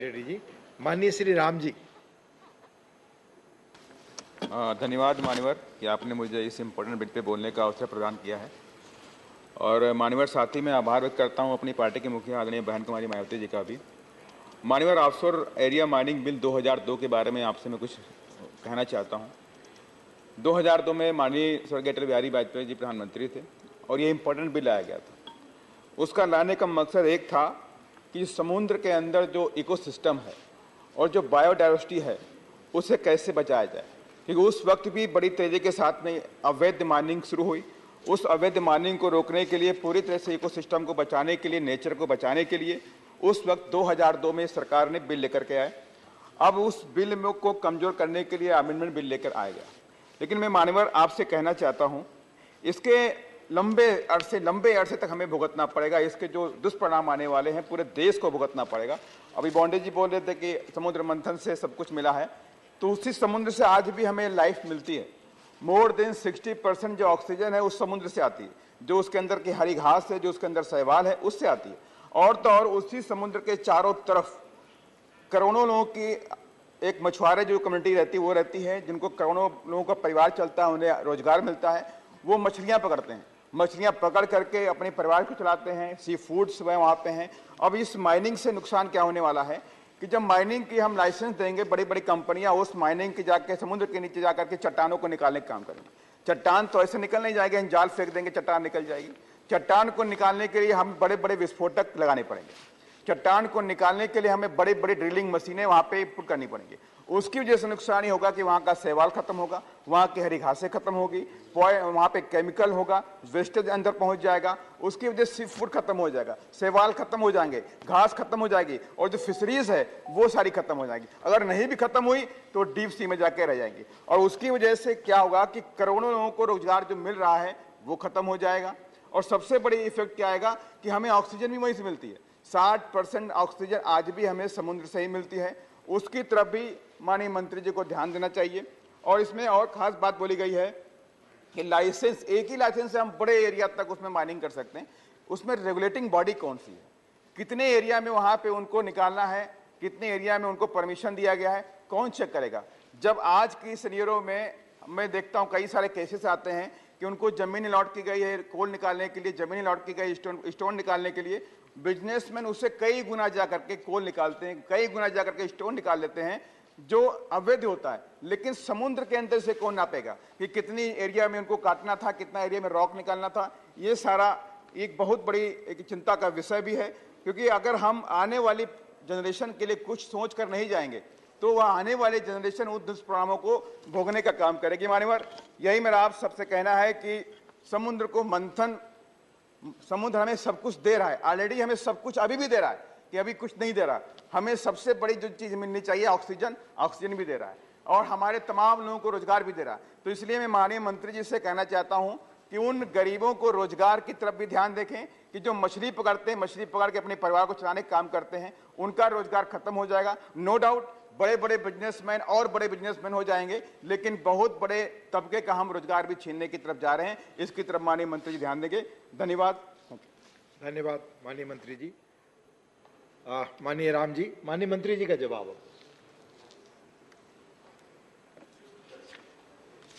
रेड्डी जी। माननीय श्री राम जी। धन्यवाद मान्यवर कि आपने मुझे इस इम्पोर्टेंट बिल पे बोलने का अवसर प्रदान किया है। और मान्यवर साथ ही मैं आभार व्यक्त करता हूं अपनी पार्टी के मुखिया आदरणीय बहन कुमारी मायावती जी का भी। मान्यवर, ऑफशोर एरिया माइनिंग बिल 2002 के बारे में आपसे मैं कुछ कहना चाहता हूँ। 2002 में माननीय स्वर्गीय अटल बिहारी वाजपेयी जी प्रधानमंत्री थे और ये इम्पोर्टेंट बिल लाया गया था। उसका लाने का मकसद एक था कि समुद्र के अंदर जो इकोसिस्टम है और जो बायोडाइवर्सिटी है उसे कैसे बचाया जाए, क्योंकि उस वक्त भी बड़ी तेजी के साथ में अवैध माइनिंग शुरू हुई। उस अवैध माइनिंग को रोकने के लिए, पूरी तरह से इकोसिस्टम को बचाने के लिए, नेचर को बचाने के लिए उस वक्त 2002 में सरकार ने बिल लेकर के आए। अब उस बिल में को कमजोर करने के लिए अमेंडमेंट बिल लेकर आया गया। लेकिन मैं मान्यवर आपसे कहना चाहता हूँ, इसके लंबे अरसे तक हमें भुगतना पड़ेगा। इसके जो दुष्परिणाम आने वाले हैं पूरे देश को भुगतना पड़ेगा। अभी बॉन्डे जी बोल रहे थे कि समुद्र मंथन से सब कुछ मिला है, तो उसी समुद्र से आज भी हमें लाइफ मिलती है। मोर देन 60% जो ऑक्सीजन है उस समुद्र से आती है, जो उसके अंदर की हरी घास है, जो उसके अंदर शैवाल है, उससे आती है। और तो और उसी समुद्र के चारों तरफ करोड़ों लोगों की एक मछुआरे जो कम्युनिटी रहती है वो रहती है, जिनको करोड़ों लोगों का परिवार चलता है, उन्हें रोजगार मिलता है। वो मछलियां पकड़ते हैं, मछलियां पकड़ करके अपने परिवार को चलाते हैं। सी फूड्स वहाँ पे हैं। अब इस माइनिंग से नुकसान क्या होने वाला है कि जब माइनिंग की हम लाइसेंस देंगे, बड़ी बड़ी कंपनियां उस माइनिंग के जाके समुद्र के नीचे जाकर के चट्टानों को निकालने का काम करेंगे। चट्टान तो ऐसे निकल नहीं जाएगी, हम जाल फेंक देंगे चट्टान निकल जाएगी। चट्टान को निकालने के लिए हम बड़े बड़े विस्फोटक लगाने पड़ेंगे। चट्टान को निकालने के लिए हमें बड़ी बड़ी ड्रिलिंग मशीनें वहां पे पुट करनी पड़ेंगी। उसकी वजह से नुकसान ही होगा कि वहां का शैवाल खत्म होगा, वहां की हरी घासें खत्म होगी, वहां पे केमिकल होगा, वेस्टेज अंदर पहुंच जाएगा। उसकी वजह से सी फूड खत्म हो जाएगा, शैवाल खत्म हो जाएंगे, घास खत्म हो जाएगी और जो फिशरीज है वो सारी खत्म हो जाएगी। अगर नहीं भी खत्म हुई तो डीप सी में जाके रह जाएंगी। और उसकी वजह से क्या होगा कि करोड़ों लोगों को रोजगार जो मिल रहा है वो खत्म हो जाएगा। और सबसे बड़ी इफेक्ट क्या आएगा कि हमें ऑक्सीजन भी वहीं से मिलती है। 60% ऑक्सीजन आज भी हमें समुद्र से ही मिलती है। उसकी तरफ भी माननीय मंत्री जी को ध्यान देना चाहिए। और इसमें और खास बात बोली गई है कि लाइसेंस, एक ही लाइसेंस से हम बड़े एरिया तक उसमें माइनिंग कर सकते हैं। उसमें रेगुलेटिंग बॉडी कौन सी है, कितने एरिया में वहां पे उनको निकालना है, कितने एरिया में उनको परमिशन दिया गया है, कौन चेक करेगा। जब आज की सिनेरियो में मैं देखता हूं कई सारे केसेस आते हैं कि उनको जमीन अलॉट की गई है कोल निकालने के लिए, जमीन अलॉट की गई स्टोन निकालने के लिए, बिजनेसमैन उससे कई गुना जा करके कोल निकालते हैं, कई गुना जा करके स्टोन निकाल लेते हैं जो अवैध होता है। लेकिन समुद्र के अंदर से कौन नापेगा कि कितनी एरिया में उनको काटना था, कितना एरिया में रॉक निकालना था। ये सारा एक बहुत बड़ी एक चिंता का विषय भी है, क्योंकि अगर हम आने वाली जनरेशन के लिए कुछ सोच कर नहीं जाएंगे तो वह आने वाले जनरेशन उन दुष्परिणामों को भोगने का काम करेगी। मान्यवर, यही मेरा आप सबसे कहना है कि समुद्र को मंथन, समुद्र हमें सब कुछ दे रहा है, ऑलरेडी हमें सब कुछ अभी भी दे रहा है कि अभी कुछ नहीं दे रहा। हमें सबसे बड़ी जो चीज मिलनी चाहिए ऑक्सीजन, ऑक्सीजन भी दे रहा है और हमारे तमाम लोगों को रोजगार भी दे रहा है। तो इसलिए मैं माननीय मंत्री जी से कहना चाहता हूं कि उन गरीबों को रोजगार की तरफ भी ध्यान देखें कि जो मछली पकड़ते हैं, मछली पकड़ के अपने परिवार को चलाने का काम करते हैं, उनका रोजगार खत्म हो जाएगा। नो डाउट बड़े बड़े बिजनेसमैन और बड़े बिजनेसमैन हो जाएंगे, लेकिन बहुत बड़े तबके का हम रोजगार भी छीनने की तरफ जा रहे हैं। इसकी तरफ माननीय मंत्री जी ध्यान देंगे। धन्यवाद। धन्यवाद माननीय मंत्री जी। माननीय राम जी, माननीय मंत्री जी का जवाब।